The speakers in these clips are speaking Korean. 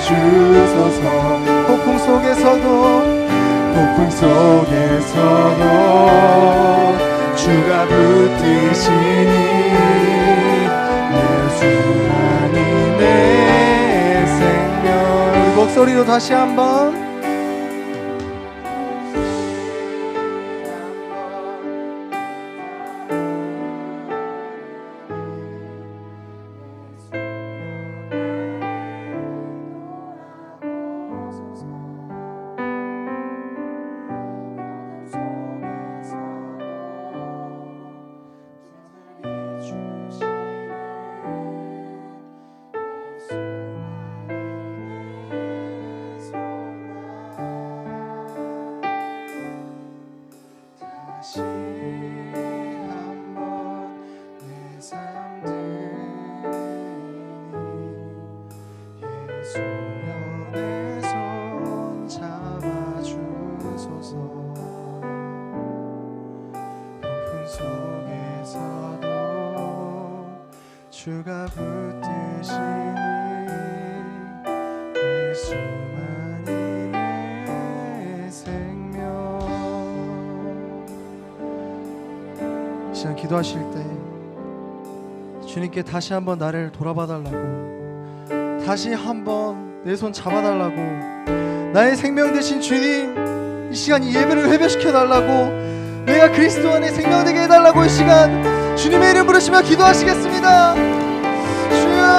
주소서. 폭풍 속에서도 주가 붙드시니 예수만이 내 생명. 목소리로 다시 한번. 주가 붙드시니 예수만이 내 생명. 이 시간 기도하실 때 주님께 다시 한번 나를 돌아봐 달라고, 다시 한번 내 손 잡아달라고, 나의 생명 되신 주님 이 시간 이 예배를 회복시켜 달라고, 내가 그리스도 안에 생명되게 해달라고 이 시간 주님의 이름 부르시며 기도하시겠습니다. 주여,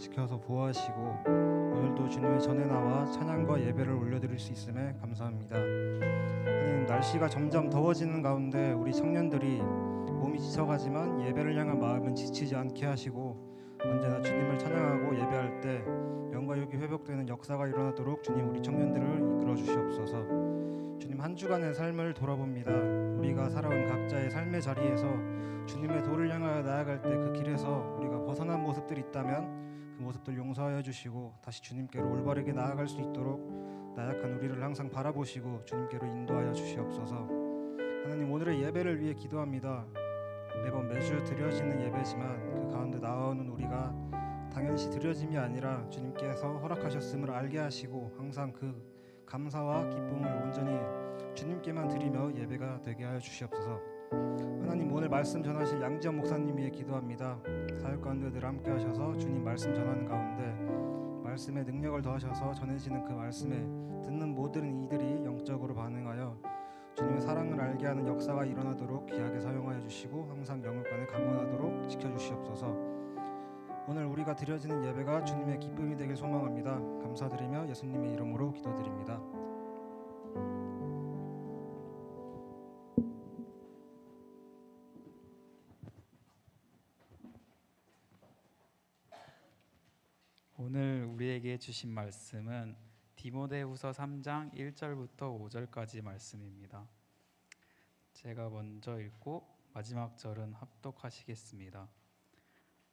지켜서 보호하시고 오늘도 주님의 전에 나와 찬양과 예배를 올려드릴 수 있음에 감사합니다. 하나님, 날씨가 점점 더워지는 가운데 우리 청년들이 몸이 지쳐가지만 예배를 향한 마음은 지치지 않게 하시고 언제나 주님을 찬양하고 예배할 때 영과육이 회복되는 역사가 일어나도록 주님 우리 청년들을 이끌어 주시옵소서. 주님, 한 주간의 삶을 돌아봅니다. 우리가 살아온 각자의 삶의 자리에서 주님의 도를 향하여 나아갈 때 그 길에서 우리가 벗어난 모습들이 있다면 그 모습들 용서하여 주시고 다시 주님께로 올바르게 나아갈 수 있도록 나약한 우리를 항상 바라보시고 주님께로 인도하여 주시옵소서. 하나님, 오늘의 예배를 위해 기도합니다. 매주 드려지는 예배지만 그 가운데 나오는 우리가 당연시 드려짐이 아니라 주님께서 허락하셨음을 알게 하시고 항상 그 감사와 기쁨을 온전히 주님께만 드리며 예배가 되게 하여 주시옵소서. 하나님, 오늘 말씀 전하실 양지연 목사님 위해 기도합니다. 사역 가운데 늘 함께 하셔서 주님 말씀 전하는 가운데 말씀의 능력을 더하셔서 전해지는 그 말씀에 듣는 모든 이들이 영적으로 반응하여 주님의 사랑을 알게 하는 역사가 일어나도록 귀하게 사용하여 주시고 항상 영육간에 강건하도록 지켜주시옵소서. 오늘 우리가 드려지는 예배가 주님의 기쁨이 되길 소망합니다. 감사드리며 예수님의 이름으로 기도드립니다. 오늘 우리에게 주신 말씀은 디모데후서 3장 1절부터 5절까지 말씀입니다. 제가 먼저 읽고 마지막 절은 합독하시겠습니다.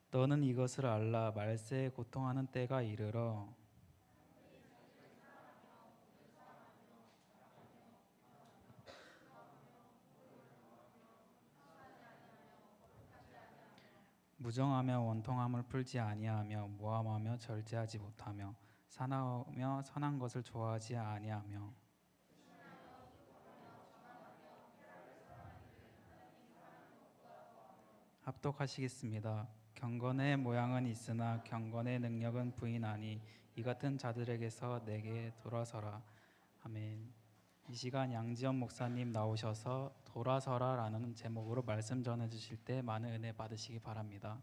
너는 이것을 알라. 말세에 고통하는 때가 이르러 무정하며 원통함을 풀지 아니하며 모함하며 절제하지 못하며 사나우며 선한 것을 좋아하지 아니하며 합독하시겠습니다. 경건의 모양은 있으나 경건의 능력은 부인하니 이 같은 자들에게서 내게 돌아서라. 아멘. 이 시간 양지연 목사님 나오셔서 돌아서라라는 제목으로 말씀 전해 주실 때 많은 은혜 받으시기 바랍니다.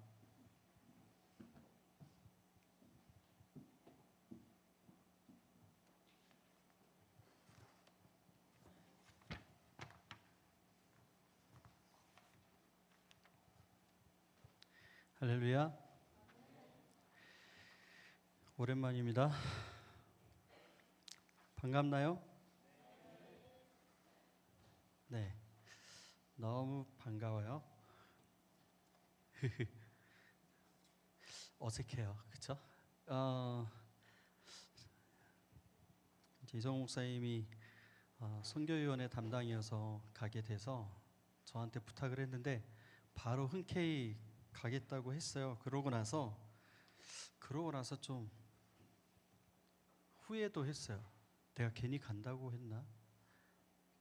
할렐루야. 오랜만입니다. 반갑나요? 네, 너무 반가워요. 어색해요, 그렇죠? 이제 이성 목사님이 선교위원회 담당이어서 가게 돼서 저한테 부탁을 했는데 바로 흔쾌히 가겠다고 했어요. 그러고 나서 좀 후회도 했어요. 내가 괜히 간다고 했나?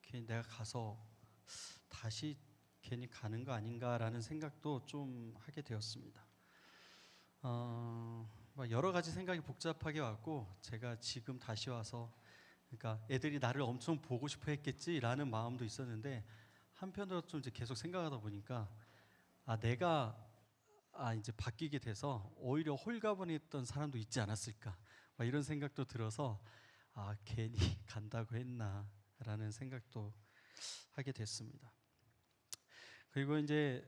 괜히 내가 가서 다시 괜히 가는 거 아닌가라는 생각도 좀 하게 되었습니다. 여러 가지 생각이 복잡하게 왔고 제가 지금 다시 와서 그러니까 애들이 나를 엄청 보고 싶어 했겠지라는 마음도 있었는데 한편으로 좀 이제 계속 생각하다 보니까 내가 이제 바뀌게 돼서 오히려 홀가분했던 사람도 있지 않았을까 이런 생각도 들어서 괜히 간다고 했나라는 생각도 하게 됐습니다. 그리고 이제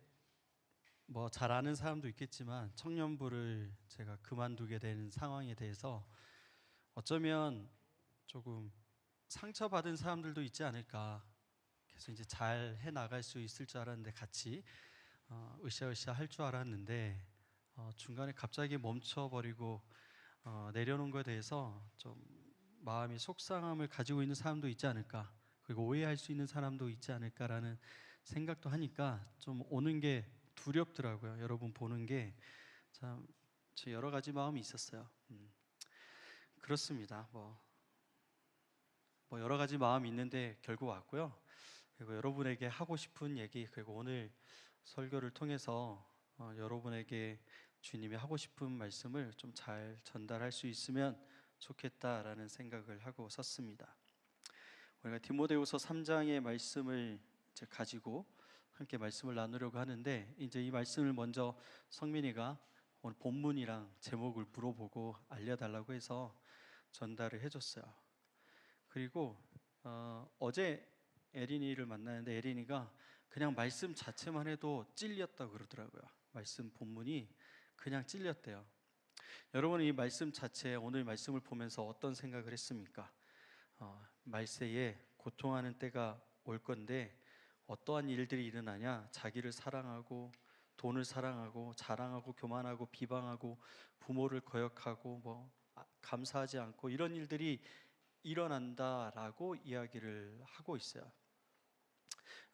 잘 아는 사람도 있겠지만 청년부를 제가 그만두게 된 상황에 대해서 어쩌면 조금 상처받은 사람들도 있지 않을까. 그래서 이제 잘 해 나갈 수 있을 줄 알았는데 같이 으쌰으쌰 할 줄 알았는데 중간에 갑자기 멈춰버리고 내려놓은 것에 대해서 좀 마음이 속상함을 가지고 있는 사람도 있지 않을까, 그리고 오해할 수 있는 사람도 있지 않을까라는 생각도 하니까 좀 오는 게 두렵더라고요. 여러분 보는 게 참 여러 가지 마음이 있었어요. 그렇습니다. 여러 가지 마음이 있는데 결국 왔고요. 그리고 여러분에게 하고 싶은 얘기, 그리고 오늘 설교를 통해서 여러분에게 주님이 하고 싶은 말씀을 좀 잘 전달할 수 있으면 좋겠다라는 생각을 하고 섰습니다. 우리가 디모데후서 3장의 말씀을 이제 가지고 함께 말씀을 나누려고 하는데, 이제 이 말씀을 먼저 성민이가 오늘 본문이랑 제목을 물어보고 알려달라고 해서 전달을 해줬어요. 그리고 어제 에린이를 만나는데 에린이가 그냥 말씀 자체만 해도 찔렸다고 그러더라고요. 말씀 본문이 그냥 찔렸대요. 여러분, 이 말씀 자체, 오늘 말씀을 보면서 어떤 생각을 했습니까? 말세에 고통하는 때가 올 건데 어떠한 일들이 일어나냐? 자기를 사랑하고 돈을 사랑하고 자랑하고 교만하고 비방하고 부모를 거역하고 감사하지 않고 이런 일들이 일어난다라고 이야기를 하고 있어요.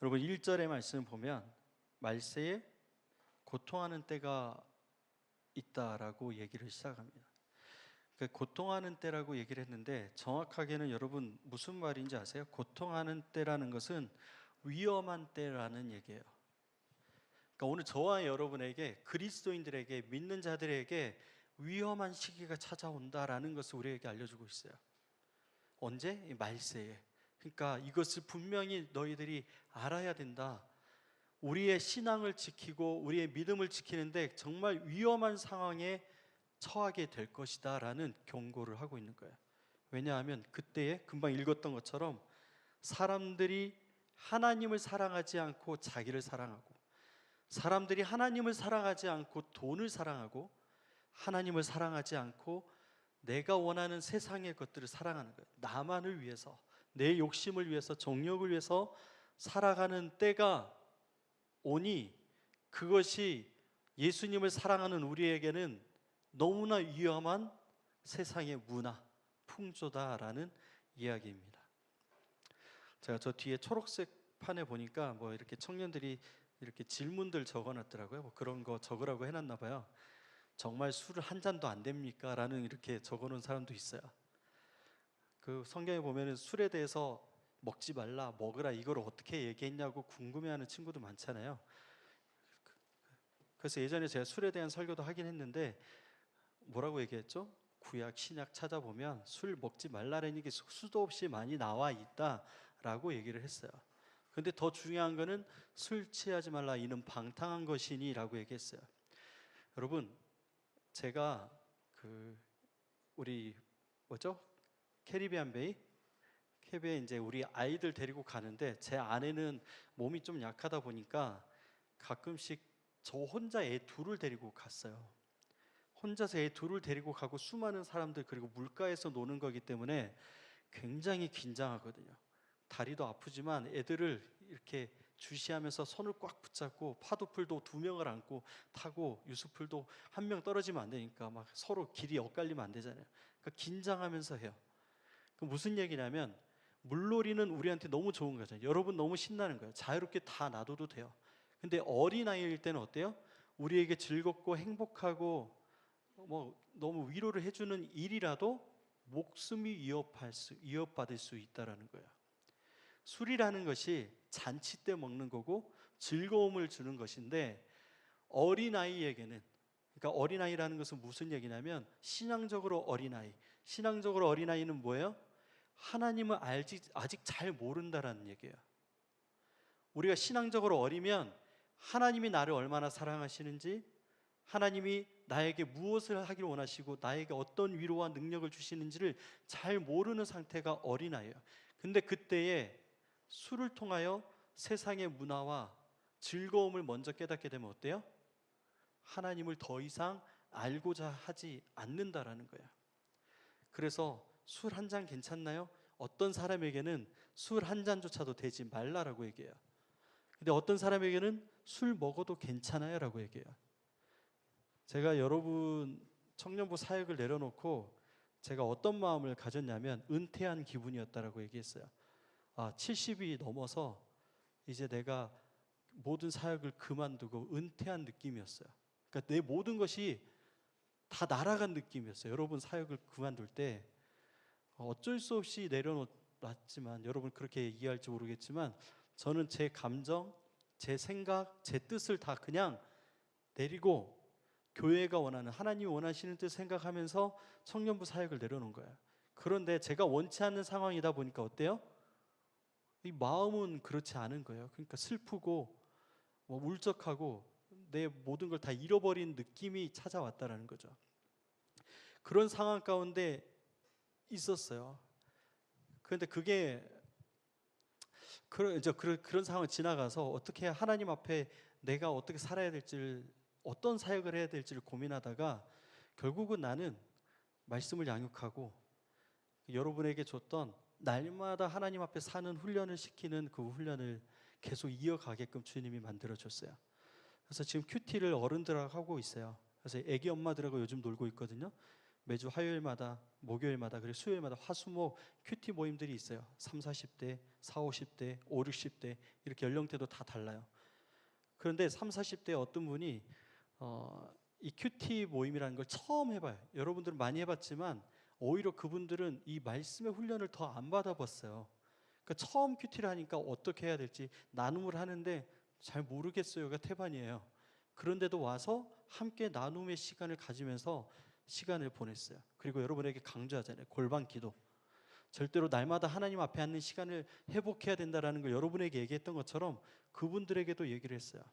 여러분, 1절의 말씀을 보면 말세에 고통하는 때가 있다라고 얘기를 시작합니다. 고통하는 때라고 얘기를 했는데 정확하게는 여러분 무슨 말인지 아세요? 고통하는 때라는 것은 위험한 때라는 얘기예요. 그러니까 오늘 저와 여러분에게, 그리스도인들에게, 믿는 자들에게 위험한 시기가 찾아온다라는 것을 우리에게 알려주고 있어요. 언제? 이 말세에. 그러니까 이것을 분명히 너희들이 알아야 된다. 우리의 신앙을 지키고 우리의 믿음을 지키는데 정말 위험한 상황에 처하게 될 것이다 라는 경고를 하고 있는 거예요. 왜냐하면 그때에 금방 읽었던 것처럼 사람들이 하나님을 사랑하지 않고 자기를 사랑하고, 사람들이 하나님을 사랑하지 않고 돈을 사랑하고, 하나님을 사랑하지 않고 내가 원하는 세상의 것들을 사랑하는 거예요. 나만을 위해서, 내 욕심을 위해서, 정욕을 위해서 살아가는 때가 오니 그것이 예수님을 사랑하는 우리에게는 너무나 위험한 세상의 문화, 풍조다라는 이야기입니다. 제가 저 뒤에 초록색 판에 보니까 이렇게 청년들이 이렇게 질문들 적어놨더라고요. 그런 거 적으라고 해놨나 봐요. 정말 술을 한 잔도 안 됩니까? 라는 이렇게 적어놓은 사람도 있어요. 그 성경에 보면은 술에 대해서 먹지 말라, 먹으라 이걸 어떻게 얘기했냐고 궁금해하는 친구도 많잖아요. 그래서 예전에 제가 술에 대한 설교도 하긴 했는데 뭐라고 얘기했죠? 구약 신약 찾아보면 술 먹지 말라는 게 수도 없이 많이 나와 있다라고 얘기를 했어요. 근데 더 중요한 거는 술 취하지 말라, 이는 방탕한 것이니 라고 얘기했어요. 여러분, 제가 우리 캐리비안 베이에 이제 우리 아이들 데리고 가는데 제 아내는 몸이 좀 약하다 보니까 가끔씩 저 혼자 애 둘을 데리고 갔어요. 혼자서 애 둘을 데리고 가고 수많은 사람들, 그리고 물가에서 노는 거기 때문에 굉장히 긴장하거든요. 다리도 아프지만 애들을 이렇게 주시하면서 손을 꽉 붙잡고 파도풀도 2명을 안고 타고 유수풀도 1명 떨어지면 안 되니까 막 서로 길이 엇갈리면 안 되잖아요. 그러니까 긴장하면서 해요. 그 무슨 얘기냐면 물놀이는 우리한테 너무 좋은 거죠. 여러분 너무 신나는 거예요. 자유롭게 다 놔둬도 돼요. 근데 어린아이일 때는 어때요? 우리에게 즐겁고 행복하고 너무 위로를 해주는 일이라도 목숨이 위협받을 수 있다는 거예요. 술이라는 것이 잔치 때 먹는 거고 즐거움을 주는 것인데 어린아이에게는, 그러니까 어린아이라는 것은 무슨 얘기냐면 신앙적으로 어린아이는 뭐예요? 하나님을 아직 잘 모른다라는 얘기예요. 우리가 신앙적으로 어리면 하나님이 나를 얼마나 사랑하시는지, 하나님이 나에게 무엇을 하기를 원하시고 나에게 어떤 위로와 능력을 주시는지를 잘 모르는 상태가 어린아이예요. 근데 그때에 술을 통하여 세상의 문화와 즐거움을 먼저 깨닫게 되면 어때요? 하나님을 더 이상 알고자 하지 않는다라는 거예요. 그래서 술 한 잔 괜찮나요? 어떤 사람에게는 술 한 잔조차도 되지 말라라고 얘기해요. 근데 어떤 사람에게는 술 먹어도 괜찮아요 라고 얘기해요. 제가 여러분 청년부 사역을 내려놓고 제가 어떤 마음을 가졌냐면 은퇴한 기분이었다라고 얘기했어요. 70이 넘어서 이제 내가 모든 사역을 그만두고 은퇴한 느낌이었어요. 그러니까 내 모든 것이 다 날아간 느낌이었어요. 여러분 사역을 그만둘 때 어쩔 수 없이 내려놓았지만, 여러분 그렇게 이해할지 모르겠지만 저는 제 감정, 제 생각, 제 뜻을 다 그냥 내리고 교회가 원하는, 하나님이 원하시는 뜻 생각하면서 청년부 사역을 내려놓은 거예요. 그런데 제가 원치 않는 상황이다 보니까 어때요? 이 마음은 그렇지 않은 거예요. 그러니까 슬프고 울적하고 내 모든 걸 다 잃어버린 느낌이 찾아왔다라는 거죠. 그런 상황 가운데 있었어요. 그런데 그게 그런 상황을 지나가서 어떻게 하나님 앞에 내가 어떻게 살아야 될지를, 어떤 사역을 해야 될지를 고민하다가 결국은 나는 말씀을 양육하고 여러분에게 줬던 날마다 하나님 앞에 사는 훈련을 시키는 그 훈련을 계속 이어가게끔 주님이 만들어줬어요. 그래서 지금 큐티를 어른들하고 하고 있어요. 그래서 애기 엄마들하고 요즘 놀고 있거든요. 매주 화요일마다, 목요일마다, 그리고 수요일마다 화수목 큐티 모임들이 있어요. 3, 40대, 4, 50대, 5, 60대 이렇게 연령대도 다 달라요. 그런데 3, 40대 어떤 분이 이 큐티 모임이라는 걸 처음 해봐요. 여러분들은 많이 해봤지만 오히려 그분들은 이 말씀의 훈련을 더 안 받아봤어요. 그러니까 처음 큐티를 하니까 어떻게 해야 될지 나눔을 하는데 잘 모르겠어요가 태반이에요. 그런데도 와서 함께 나눔의 시간을 가지면서 시간을 보냈어요. 그리고 여러분에게 강조하잖아요. 골방 기도. 절대로 날마다 하나님 앞에 앉는 시간을 회복해야 된다라는 걸 여러분에게 얘기했던 것처럼 그분들에게도 얘기를 했어요.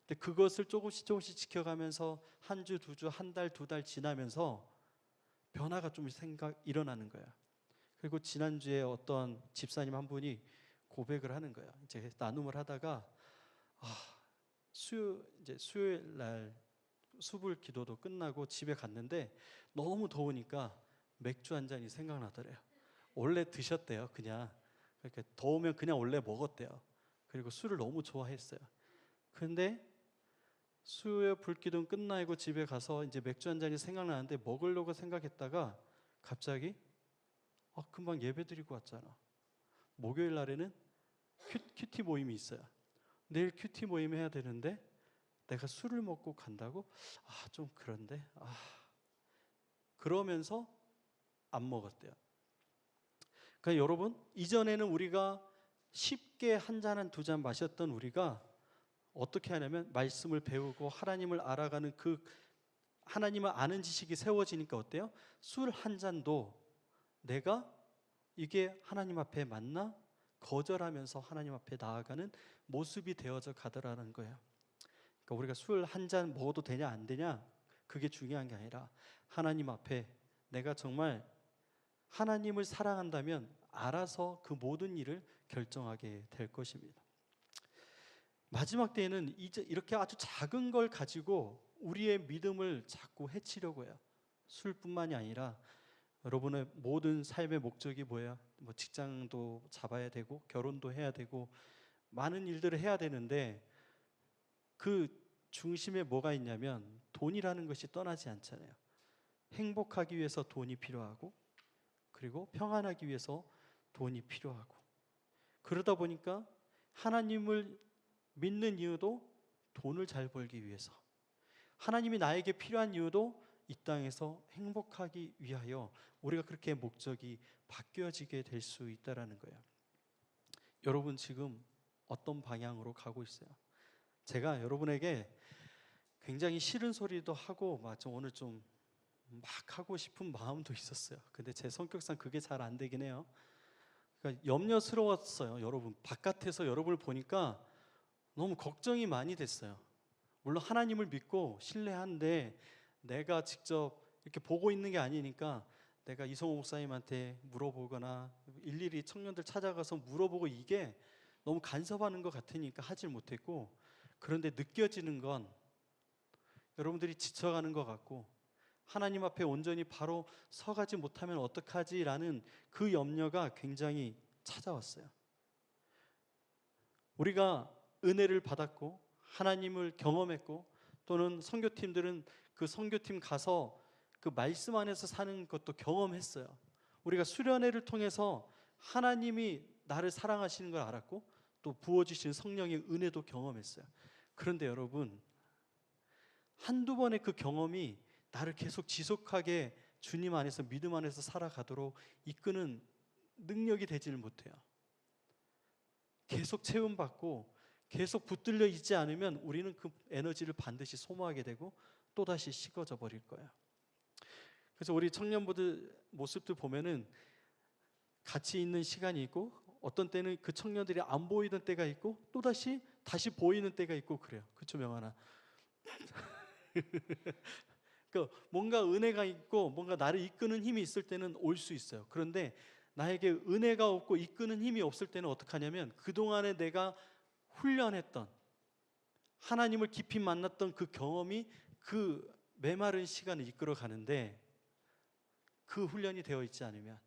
근데 그것을 조금씩 지켜가면서 한 주, 두 주, 한 달, 두 달 지나면서 변화가 좀 일어나는 거예요. 그리고 지난주에 어떤 집사님 한 분이 고백을 하는 거예요. 이제 나눔을 하다가 수요일 날 수불 기도도 끝나고 집에 갔는데 너무 더우니까 맥주 한 잔이 생각나더래요. 원래 드셨대요. 그냥 그러니까 더우면 그냥 원래 먹었대요. 그리고 술을 너무 좋아했어요. 그런데 수요일 불기도 끝나고 집에 가서 이제 맥주 한 잔이 생각나는데 먹으려고 생각했다가 갑자기 금방 예배 드리고 왔잖아. 목요일 날에는 큐티 모임이 있어요. 내일 큐티 모임 해야 되는데 내가 술을 먹고 간다고? 좀 그런데 그러면서 안 먹었대요. 그러니까 여러분, 이전에는 우리가 쉽게 한 잔, 한 두 잔 마셨던 우리가 어떻게 하냐면 말씀을 배우고 하나님을 알아가는 그 하나님을 아는 지식이 세워지니까 어때요? 술 한 잔도 내가 이게 하나님 앞에 맞나? 거절하면서 하나님 앞에 나아가는 모습이 되어져 가더라는 거예요. 그러니까 우리가 술 한 잔 먹어도 되냐 안 되냐 그게 중요한 게 아니라 하나님 앞에 내가 정말 하나님을 사랑한다면 알아서 그 모든 일을 결정하게 될 것입니다. 마지막 때에는 이제 이렇게 아주 작은 걸 가지고 우리의 믿음을 자꾸 해치려고 해요. 술뿐만이 아니라 여러분의 모든 삶의 목적이 뭐예요? 직장도 잡아야 되고 결혼도 해야 되고 많은 일들을 해야 되는데 그 중심에 뭐가 있냐면 돈이라는 것이 떠나지 않잖아요. 행복하기 위해서 돈이 필요하고 그리고 평안하기 위해서 돈이 필요하고 그러다 보니까 하나님을 믿는 이유도 돈을 잘 벌기 위해서, 하나님이 나에게 필요한 이유도 이 땅에서 행복하기 위하여 우리가 그렇게 목적이 바뀌어지게 될 수 있다는 거예요. 여러분 지금 어떤 방향으로 가고 있어요? 제가 여러분에게 굉장히 싫은 소리도 하고 오늘 좀 막 하고 싶은 마음도 있었어요. 근데 제 성격상 그게 잘 안 되긴 해요. 그러니까 염려스러웠어요. 여러분 바깥에서 여러분을 보니까 너무 걱정이 많이 됐어요. 물론 하나님을 믿고 신뢰하는데 내가 직접 이렇게 보고 있는 게 아니니까 내가 이성호 목사님한테 물어보거나 일일이 청년들 찾아가서 물어보고 이게 너무 간섭하는 것 같으니까 하질 못했고, 그런데 느껴지는 건 여러분들이 지쳐가는 것 같고 하나님 앞에 온전히 바로 서가지 못하면 어떡하지라는 그 염려가 굉장히 찾아왔어요. 우리가 은혜를 받았고 하나님을 경험했고 또는 선교팀들은 그 선교팀 가서 그 말씀 안에서 사는 것도 경험했어요. 우리가 수련회를 통해서 하나님이 나를 사랑하시는 걸 알았고 또 부어주신 성령의 은혜도 경험했어요. 그런데 여러분 한두 번의 그 경험이 나를 계속 지속하게 주님 안에서 믿음 안에서 살아가도록 이끄는 능력이 되지를 못해요. 계속 체험받고 계속 붙들려 있지 않으면 우리는 그 에너지를 반드시 소모하게 되고 또다시 식어져 버릴 거예요. 그래서 우리 청년부들 모습들 보면은 같이 있는 시간이 있고 어떤 때는 그 청년들이 안 보이던 때가 있고 또다시 보이는 때가 있고 그래요. 그렇죠, 명하나? 그 뭔가 은혜가 있고 뭔가 나를 이끄는 힘이 있을 때는 올 수 있어요. 그런데 나에게 은혜가 없고 이끄는 힘이 없을 때는 어떻게 하냐면 그동안에 내가 훈련했던 하나님을 깊이 만났던 그 경험이 그 메마른 시간을 이끌어 가는데 그 훈련이 되어 있지 않으면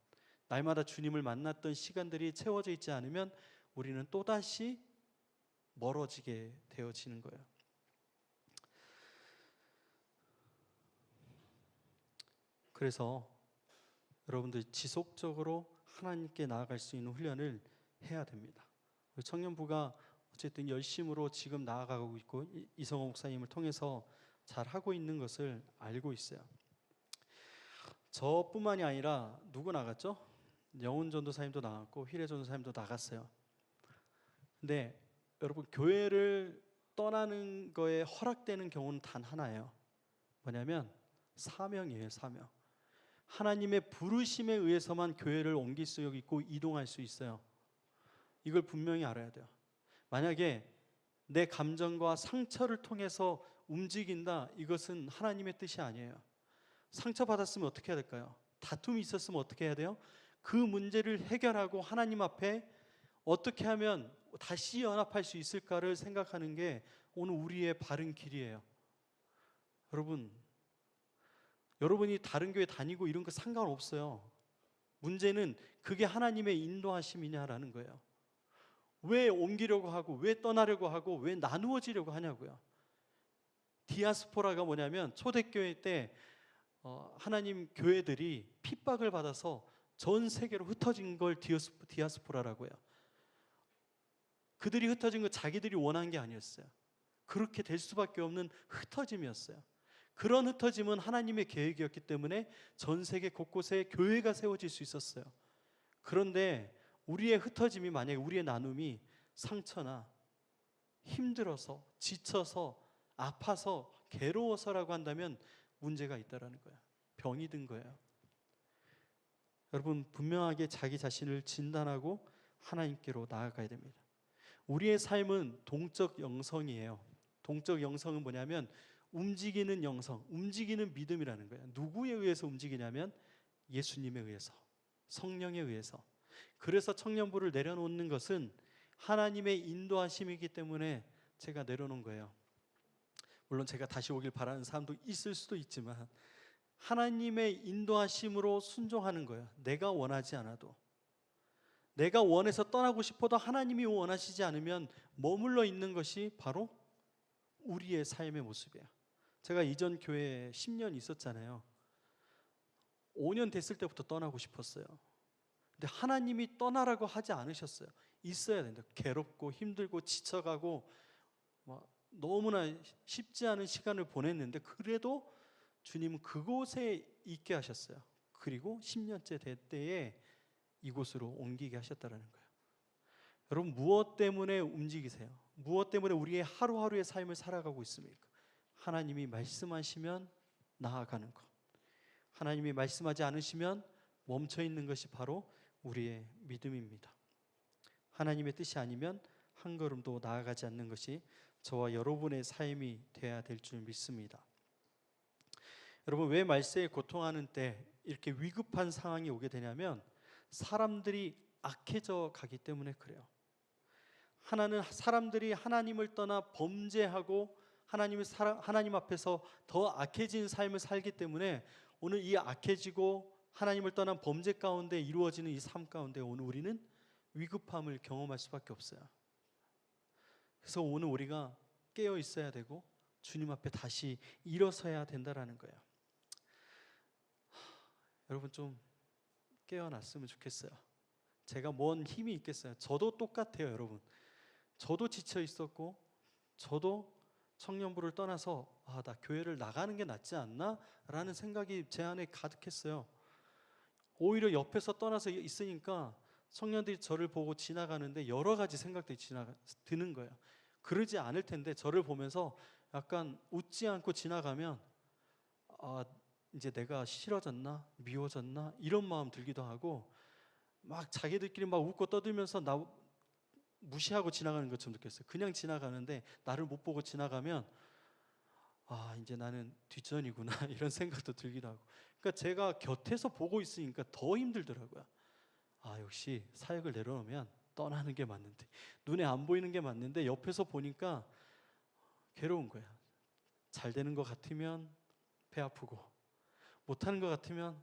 날마다 주님을 만났던 시간들이 채워져 있지 않으면 우리는 또다시 멀어지게 되어지는 거예요. 그래서 여러분들 지속적으로 하나님께 나아갈 수 있는 훈련을 해야 됩니다. 청년부가 어쨌든 열심으로 지금 나아가고 있고 이성호 목사님을 통해서 잘 하고 있는 것을 알고 있어요. 저뿐만이 아니라 누구 나갔죠? 영훈 전도사님도 나갔고 휘래 전도사님도 나갔어요. 근데 여러분 교회를 떠나는 거에 허락되는 경우는 단 하나예요. 뭐냐면 사명이에요. 사명. 하나님의 부르심에 의해서만 교회를 옮길 수 있고 이동할 수 있어요. 이걸 분명히 알아야 돼요. 만약에 내 감정과 상처를 통해서 움직인다, 이것은 하나님의 뜻이 아니에요. 상처받았으면 어떻게 해야 될까요? 다툼이 있었으면 어떻게 해야 돼요? 그 문제를 해결하고 하나님 앞에 어떻게 하면 다시 연합할 수 있을까를 생각하는 게 오늘 우리의 바른 길이에요. 여러분이 다른 교회 다니고 이런 거 상관없어요. 문제는 그게 하나님의 인도하심이냐라는 거예요. 왜 옮기려고 하고 왜 떠나려고 하고 왜 나누어지려고 하냐고요. 디아스포라가 뭐냐면 초대교회 때 하나님 교회들이 핍박을 받아서 전 세계로 흩어진 걸 디아스포라라고 해요. 그들이 흩어진 거 자기들이 원한 게 아니었어요. 그렇게 될 수밖에 없는 흩어짐이었어요. 그런 흩어짐은 하나님의 계획이었기 때문에 전 세계 곳곳에 교회가 세워질 수 있었어요. 그런데 우리의 흩어짐이, 만약에 우리의 나눔이 상처나 힘들어서 지쳐서 아파서 괴로워서라고 한다면 문제가 있다라는 거예요. 병이 든 거예요. 여러분 분명하게 자기 자신을 진단하고 하나님께로 나아가야 됩니다. 우리의 삶은 동적 영성이에요. 동적 영성은 뭐냐면 움직이는 영성, 움직이는 믿음이라는 거예요. 누구에 의해서 움직이냐면 예수님에 의해서, 성령에 의해서. 그래서 청년부를 내려놓는 것은 하나님의 인도하심이기 때문에 제가 내려놓은 거예요. 물론 제가 다시 오길 바라는 사람도 있을 수도 있지만 하나님의 인도하심으로 순종하는 거예요. 내가 원하지 않아도. 내가 원해서 떠나고 싶어도 하나님이 원하시지 않으면 머물러 있는 것이 바로 우리의 삶의 모습이에요. 제가 이전 교회에 10년 있었잖아요. 5년 됐을 때부터 떠나고 싶었어요. 근데 하나님이 떠나라고 하지 않으셨어요. 있어야 된다. 괴롭고 힘들고 지쳐가고 너무나 쉽지 않은 시간을 보냈는데 그래도 주님은 그곳에 있게 하셨어요. 그리고 10년째 될 때에 이곳으로 옮기게 하셨다는 거예요. 여러분 무엇 때문에 움직이세요? 무엇 때문에 우리의 하루하루의 삶을 살아가고 있습니까? 하나님이 말씀하시면 나아가는 것, 하나님이 말씀하지 않으시면 멈춰 있는 것이 바로 우리의 믿음입니다. 하나님의 뜻이 아니면 한 걸음도 나아가지 않는 것이 저와 여러분의 삶이 되어야 될 줄 믿습니다. 여러분 왜 말세에 고통하는 때 이렇게 위급한 상황이 오게 되냐면 사람들이 악해져 가기 때문에 그래요. 사람들이 하나님을 떠나 범죄하고 하나님 앞에서 더 악해진 삶을 살기 때문에 오늘 이 악해지고 하나님을 떠난 범죄 가운데 이루어지는 이 삶 가운데 오늘 우리는 위급함을 경험할 수밖에 없어요. 그래서 오늘 우리가 깨어 있어야 되고 주님 앞에 다시 일어서야 된다라는 거예요. 여러분 좀 깨어났으면 좋겠어요. 제가 뭔 힘이 있겠어요. 저도 똑같아요, 여러분. 저도 지쳐 있었고 저도 청년부를 떠나서 나 교회를 나가는 게 낫지 않나? 라는 생각이 제 안에 가득했어요. 오히려 옆에서 떠나서 있으니까 청년들이 저를 보고 지나가는데 여러 가지 생각들이 드는 거예요. 그러지 않을 텐데 저를 보면서 약간 웃지 않고 지나가면 이제 내가 싫어졌나? 미워졌나? 이런 마음 들기도 하고 막 자기들끼리 막 웃고 떠들면서 나 무시하고 지나가는 것처럼 느꼈어요. 그냥 지나가는데 나를 못 보고 지나가면 아, 이제 나는 뒷전이구나 이런 생각도 들기도 하고. 그러니까 제가 곁에서 보고 있으니까 더 힘들더라고요. 아, 역시 사역을 내려놓으면 떠나는 게 맞는데, 눈에 안 보이는 게 맞는데 옆에서 보니까 괴로운 거야. 잘 되는 것 같으면 배 아프고, 못하는 것 같으면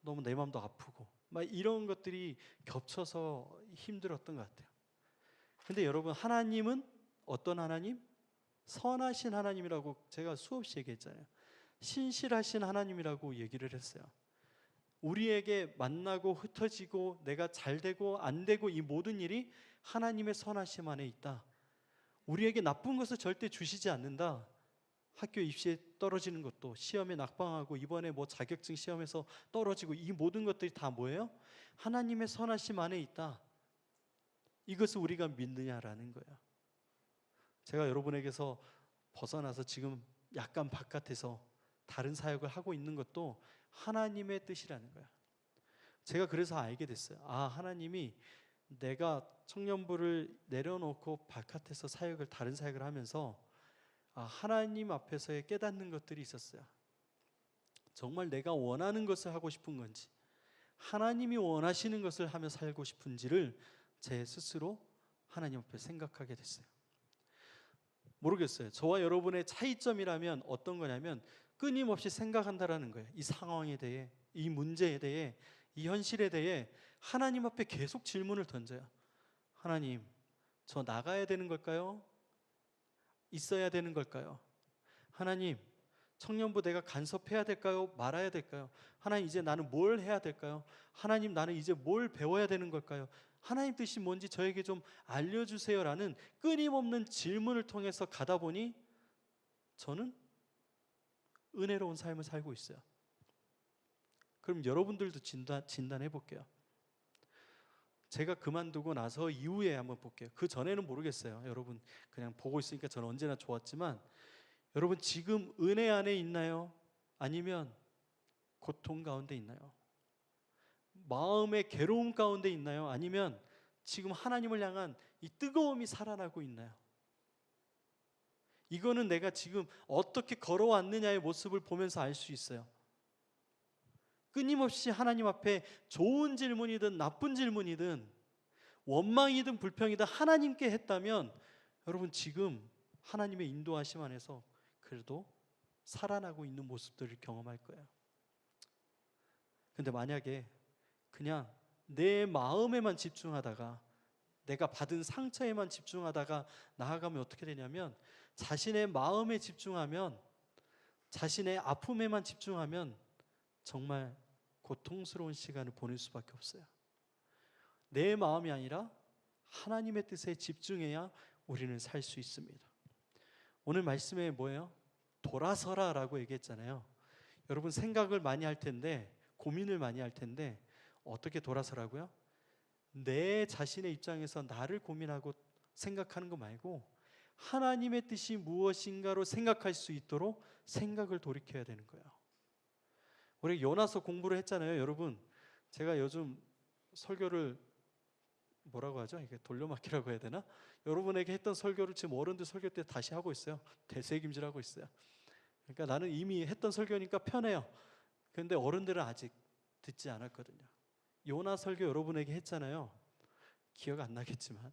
너무 내 마음도 아프고, 막 이런 것들이 겹쳐서 힘들었던 것 같아요. 근데 여러분, 하나님은 어떤 하나님? 선하신 하나님이라고 제가 수없이 얘기했잖아요. 신실하신 하나님이라고 얘기를 했어요. 우리에게 만나고 흩어지고 내가 잘 되고 안 되고 이 모든 일이 하나님의 선하심 안에 있다. 우리에게 나쁜 것을 절대 주시지 않는다. 학교 입시에 떨어지는 것도, 시험에 낙방하고 이번에 뭐 자격증 시험에서 떨어지고, 이 모든 것들이 다 뭐예요? 하나님의 선하심 안에 있다. 이것을 우리가 믿느냐라는 거예요. 제가 여러분에게서 벗어나서 지금 약간 바깥에서 다른 사역을 하고 있는 것도 하나님의 뜻이라는 거야. 제가 그래서 알게 됐어요. 아, 하나님이 내가 청년부를 내려놓고 바깥에서 사역을, 다른 사역을 하면서 하나님 앞에서의 깨닫는 것들이 있었어요. 정말 내가 원하는 것을 하고 싶은 건지, 하나님이 원하시는 것을 하며 살고 싶은지를 제 스스로 하나님 앞에 생각하게 됐어요. 모르겠어요. 저와 여러분의 차이점이라면 어떤 거냐면 끊임없이 생각한다라는 거예요. 이 상황에 대해, 이 문제에 대해, 이 현실에 대해 하나님 앞에 계속 질문을 던져요. 하나님, 저 나가야 되는 걸까요? 있어야 되는 걸까요? 하나님, 청년부 내가 간섭해야 될까요? 말아야 될까요? 하나님, 이제 나는 뭘 해야 될까요? 하나님, 나는 이제 뭘 배워야 되는 걸까요? 하나님 뜻이 뭔지 저에게 좀 알려주세요라는 끊임없는 질문을 통해서 가다 보니 저는 은혜로운 삶을 살고 있어요. 그럼 여러분들도 진단해 볼게요. 제가 그만두고 나서 이후에 한번 볼게요. 그 전에는 모르겠어요. 여러분 그냥 보고 있으니까 저는 언제나 좋았지만, 여러분 지금 은혜 안에 있나요? 아니면 고통 가운데 있나요? 마음의 괴로움 가운데 있나요? 아니면 지금 하나님을 향한 이 뜨거움이 살아나고 있나요? 이거는 내가 지금 어떻게 걸어왔느냐의 모습을 보면서 알 수 있어요. 끊임없이 하나님 앞에 좋은 질문이든 나쁜 질문이든 원망이든 불평이든 하나님께 했다면 여러분 지금 하나님의 인도하심 안에서 그래도 살아나고 있는 모습들을 경험할 거예요. 근데 만약에 그냥 내 마음에만 집중하다가, 내가 받은 상처에만 집중하다가 나아가면 어떻게 되냐면, 자신의 마음에 집중하면, 자신의 아픔에만 집중하면 정말 고통스러운 시간을 보낼 수밖에 없어요. 내 마음이 아니라 하나님의 뜻에 집중해야 우리는 살 수 있습니다. 오늘 말씀에 뭐예요? 돌아서라 라고 얘기했잖아요. 여러분 생각을 많이 할 텐데, 고민을 많이 할 텐데 어떻게 돌아서라고요? 내 자신의 입장에서 나를 고민하고 생각하는 거 말고 하나님의 뜻이 무엇인가로 생각할 수 있도록 생각을 돌이켜야 되는 거예요. 우리 요나서 공부를 했잖아요. 여러분 제가 요즘 설교를 뭐라고 하죠? 이게 돌려막기라고 해야 되나? 여러분에게 했던 설교를 지금 어른들 설교 때 다시 하고 있어요. 되새김질하고 있어요. 그러니까 나는 이미 했던 설교니까 편해요. 그런데 어른들은 아직 듣지 않았거든요. 요나 설교 여러분에게 했잖아요. 기억 안 나겠지만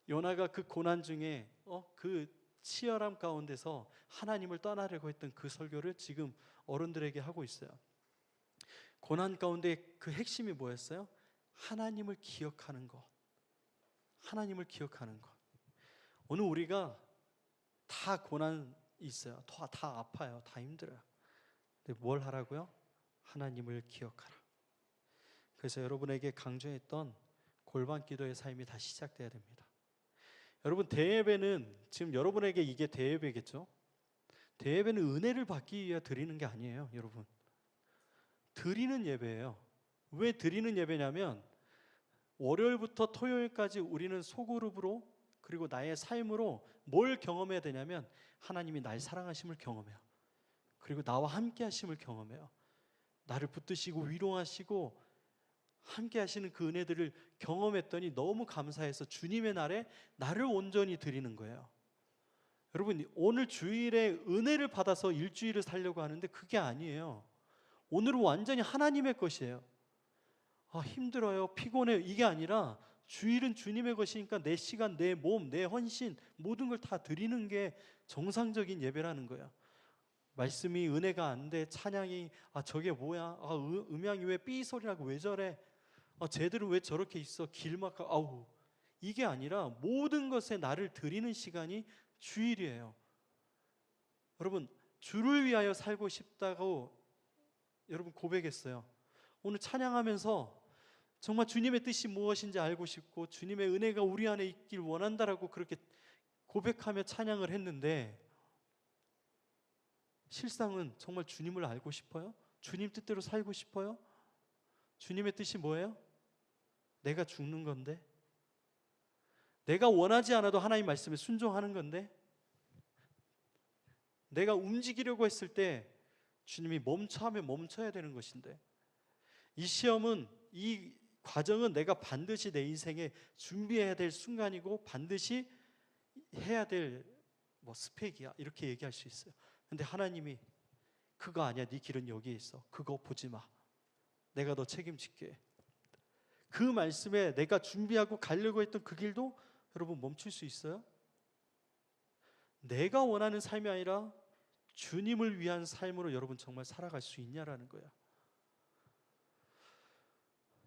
요나가 그 고난 중에 그 치열함 가운데서 하나님을 떠나려고 했던 그 설교를 지금 어른들에게 하고 있어요. 고난 가운데 그 핵심이 뭐였어요? 하나님을 기억하는 것. 하나님을 기억하는 것. 오늘 우리가 다 고난이 있어요. 다 아파요. 다 힘들어요. 근데 뭘 하라고요? 하나님을 기억하라. 그래서 여러분에게 강조했던 골반 기도의 삶이 다시 시작돼야 됩니다. 여러분 대예배는 지금 여러분에게 이게 대예배겠죠? 대예배는 은혜를 받기 위해 드리는 게 아니에요, 여러분. 드리는 예배예요. 왜 드리는 예배냐면 월요일부터 토요일까지 우리는 소그룹으로 그리고 나의 삶으로 뭘 경험해야 되냐면 하나님이 날 사랑하심을 경험해요. 그리고 나와 함께 하심을 경험해요. 나를 붙드시고 위로하시고 함께 하시는 그 은혜들을 경험했더니 너무 감사해서 주님의 날에 나를 온전히 드리는 거예요. 여러분, 오늘 주일에 은혜를 받아서 일주일을 살려고 하는데 그게 아니에요. 오늘은 완전히 하나님의 것이에요. 힘들어요, 피곤해요, 이게 아니라 주일은 주님의 것이니까 내 시간, 내 몸, 내 헌신 모든 걸 다 드리는 게 정상적인 예배라는 거야. 말씀이 은혜가 안 돼, 찬양이 저게 뭐야, 음향이 왜 삐 소리 나고 왜 저래, 쟤들은 왜 저렇게 있어, 길 막아, 아우, 이게 아니라 모든 것에 나를 드리는 시간이 주일이에요. 여러분, 주를 위하여 살고 싶다고 여러분 고백했어요. 오늘 찬양하면서 정말 주님의 뜻이 무엇인지 알고 싶고 주님의 은혜가 우리 안에 있길 원한다라고 그렇게 고백하며 찬양을 했는데, 실상은 정말 주님을 알고 싶어요? 주님 뜻대로 살고 싶어요? 주님의 뜻이 뭐예요? 내가 죽는 건데, 내가 원하지 않아도 하나님 말씀에 순종하는 건데, 내가 움직이려고 했을 때 주님이 멈춰 하면 멈춰야 되는 것인데, 이 시험은, 이 과정은 내가 반드시 내 인생에 준비해야 될 순간이고 반드시 해야 될 스펙이야, 이렇게 얘기할 수 있어요. 근데 하나님이 그거 아니야, 네 길은 여기에 있어, 그거 보지 마, 내가 너 책임질게. 그 말씀에 내가 준비하고 가려고 했던 그 길도 여러분 멈출 수 있어요? 내가 원하는 삶이 아니라 주님을 위한 삶으로 여러분 정말 살아갈 수 있냐라는 거야.